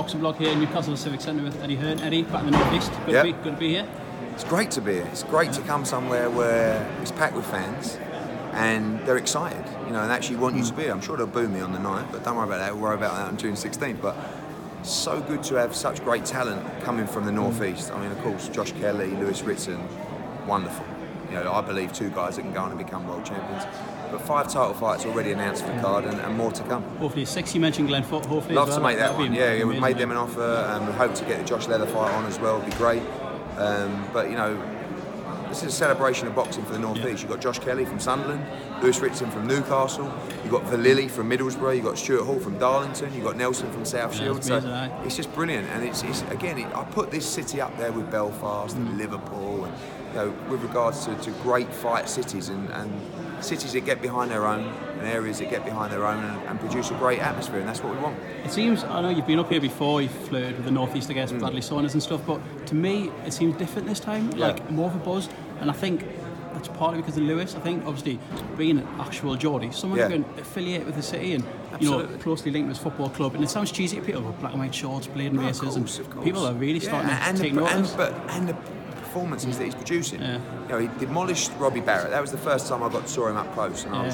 boxing blog here in Newcastle Civic Centre with Eddie Hearn. Eddie, back in the North East. Good to be here. It's great to be here. It's great to come somewhere where it's packed with fans and they're excited, and actually want you to be here. I'm sure they'll boo me on the night, but don't worry about that. We'll worry about that on June 16th. But so good to have such great talent coming from the North East. I mean, of course, Josh Kelly, Lewis Ritson, wonderful. I believe 2 guys that can go on and become world champions. But 5 title fights already announced for the card and more to come. Hopefully 6, you mentioned Glenn Foot, hopefully. Love to make that one. Yeah, we've made them an offer and we hope to get the Josh Leather fight on as well. It'd be great. But this is a celebration of boxing for the North East. You've got Josh Kelly from Sunderland, Lewis Ritson from Newcastle, you've got Valili from Middlesbrough, you've got Stuart Hall from Darlington, you've got Nelson from South Shields. So it's just brilliant. And it's again, I put this city up there with Belfast and Liverpool, and with regards to great fight cities and cities that get behind their own and areas that get behind their own and produce a great atmosphere, and that's what we want. It seems, I know you've been up here before, you've flirted with the North East, I guess, Bradley Saunders and stuff, but to me it seems different this time, like more of a buzz, and I think that's partly because of Lewis. I think obviously being an actual Geordie, someone who can affiliate with the city and closely linked with his football club, and it sounds cheesy to people with black and white shorts, blading races, and people are really starting to take notice. And the performances that he's producing. He demolished Robbie Barrett. That was the first time I saw him up close, and I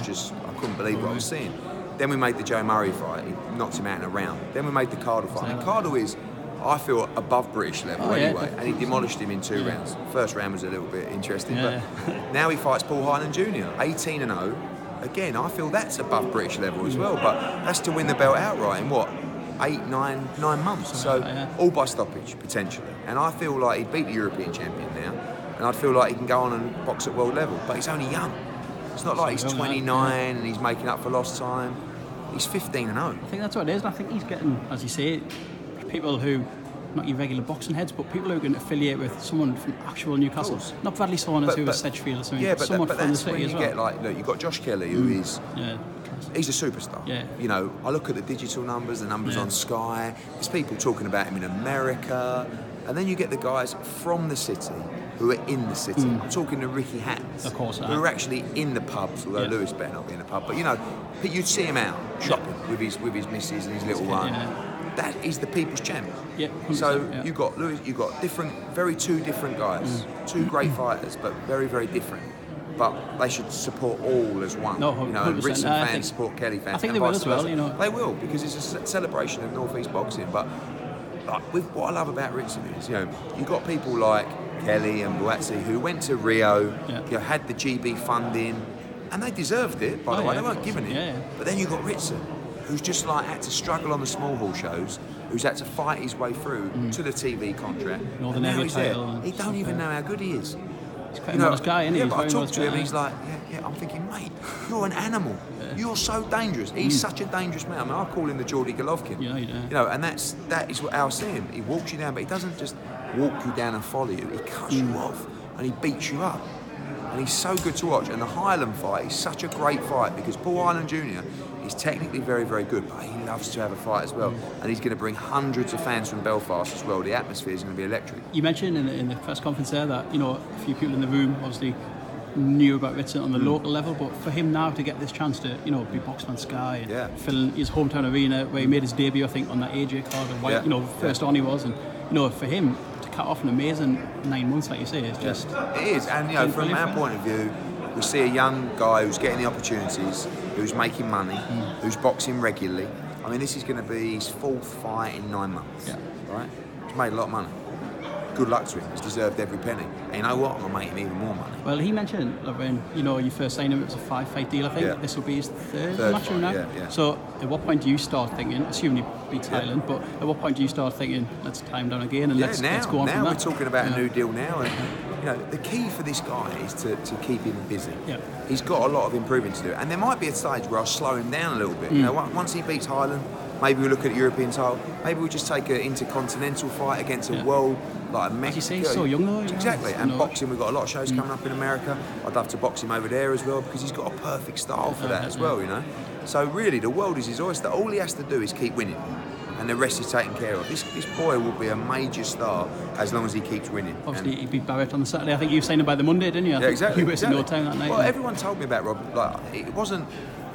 couldn't believe what I was seeing. Then we made the Joe Murray fight. He knocked him out in a round. Then we made the Cardle fight. And Cardle is, I feel, above British level anyway, and he demolished him in 2 rounds. First round was a little bit interesting, but now he fights Paul Hearn Jr. 18-0. Again, I feel that's above British level as well, but that's to win the belt outright in what? 8, 9 months, so all by stoppage potentially. And I feel like he'd beat the European champion now, and I'd feel like he can go on and box at world level. But he's only young. It's not like he's 29 and he's making up for lost time. He's 15-0. I think that's what it is. And I think he's getting, as you say, people who, not your regular boxing heads, but people who can affiliate with someone from actual Newcastle. Not Bradley Saunders, who was Sedgefield or something. Yeah, but someone from the that's city when you as well. get like, look, you've got Josh Kelly, who is. He's a superstar. I look at the digital numbers, the numbers on Sky. There's people talking about him in America, and then you get the guys from the city who are in the city. I'm talking to Ricky Hatton's, of course, who are actually in the pubs. Although Lewis better not be in the pub, but you'd see him out shopping with his missus and his little one. That is the people's champ. So you've got Lewis, you've got two different guys, 2 great fighters, but very, very different. But they should support all as one. And Ritson fans support Kelly fans. I think they will as well. They will, because it's a celebration of North East boxing. But with what I love about Ritson is, you've got people like Kelly and Buatsi who went to Rio, had the GB funding, and they deserved it. By the way, they weren't given it. But then you've got Ritson, who's just had to struggle on the small hall shows, who's had to fight his way through to the TV contract. And now he's there. He don't even know how good he is. He's quite a modest guy, isn't he? But I talk to him and he's like, I'm thinking, mate, you're an animal. You're so dangerous. He's such a dangerous man. I mean, I call him the Geordie Golovkin. And that is how I see him. He walks you down, but he doesn't just walk you down and follow you. He cuts you off and he beats you up. And he's so good to watch. And the Highland fight is such a great fight because Paul Highland Jr. is technically very, very good, but he loves to have a fight as well. And he's going to bring hundreds of fans from Belfast as well. The atmosphere is going to be electric. You mentioned in the press conference there that a few people in the room obviously knew about Ritson on the local level, but for him now to get this chance to be boxing on Sky and fill in his hometown arena where he made his debut, I think, on that AJ card, and white, first on he was, and for him to cut off an amazing 9 months, like you say, is just it is. And from our point of view, we see a young guy who's getting the opportunities, who's making money, who's boxing regularly. I mean, this is going to be his 4th fight in 9 months, right? He's made a lot of money. Good luck to him. He's deserved every penny. And you know what? I'm going to make him even more money. Well, he mentioned when you first signed him, it was a 5-fight deal, I think. This will be his third match now. So at what point do you start thinking, assuming he beats Thailand, but at what point do you start thinking, let's tie him down again and let's go on from that? Now we're talking about a new deal now. And, the key for this guy is to keep him busy. He's got a lot of improving to do. And there might be a stage where I'll slow him down a little bit. Once he beats Highland, maybe we'll look at the European title. Maybe we'll just take an intercontinental fight against a world like Mexico. As you say, he's so young though. Exactly. And boxing, we've got a lot of shows coming up in America. I'd love to box him over there as well because he's got a perfect style for that as well, So really, the world is his oyster. All he has to do is keep winning. And the rest is taken care of. This boy will be a major star as long as he keeps winning. Obviously, he beat Barrett on the Saturday. I think you signed him by the Monday, didn't you? Yeah, exactly. You wasted no time that night. Well, everyone told me about Rob. Like, it wasn't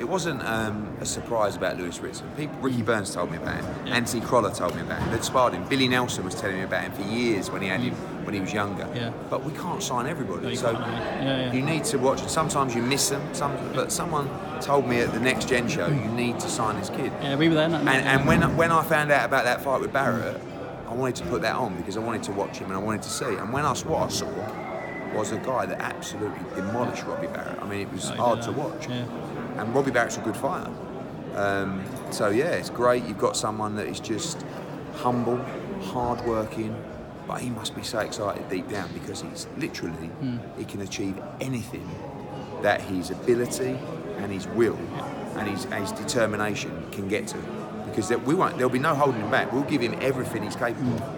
it wasn't a surprise about Lewis Ritson. Ricky Burns told me about him. Yeah. Anthony Crolla told me about him. They'd sparred him. Billy Nelson was telling me about him for years when he had him when he was younger. Yeah. But we can't sign everybody, No, so you need to watch it. Sometimes you miss them. But someone told me at the Next Gen show, you need to sign this kid. Yeah, we were there. And when I found out about that fight with Barrett, I wanted to put that on because I wanted to watch him and I wanted to see. And what I saw was a guy that absolutely demolished Robbie Barrett. I mean, it was hard to watch. Yeah. And Robbie Barrett's a good fighter. So yeah, it's great. You've got someone that is just humble, hard-working, but he must be so excited deep down because he's literally, he can achieve anything that his ability and his will and his determination can get to. Because there'll be no holding him back. We'll give him everything he's capable of.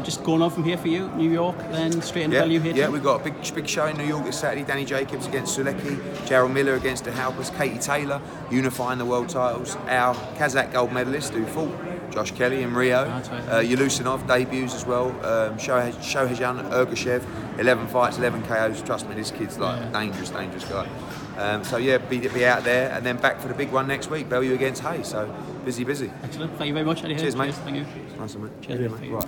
Just going on from here for you, New York, then straight into Bellew here. Yeah, we've got a big show in New York this Saturday. Danny Jacobs against Sulecki, Jarrell Miller against the Halpers, Katie Taylor unifying the world titles, our Kazakh gold medalist who fought Josh Kelly in Rio, Yelusinov debuts as well, Shoheijan Ergashev, 11 fights, 11 KOs. Trust me, this kid's like a dangerous guy. So yeah, be out there and then back for the big one next week, Bellew against Hayes. So busy. Excellent. Thank you very much, Eddie. Cheers, mate. Thank you. Nice one, mate. Cheers, mate. Right.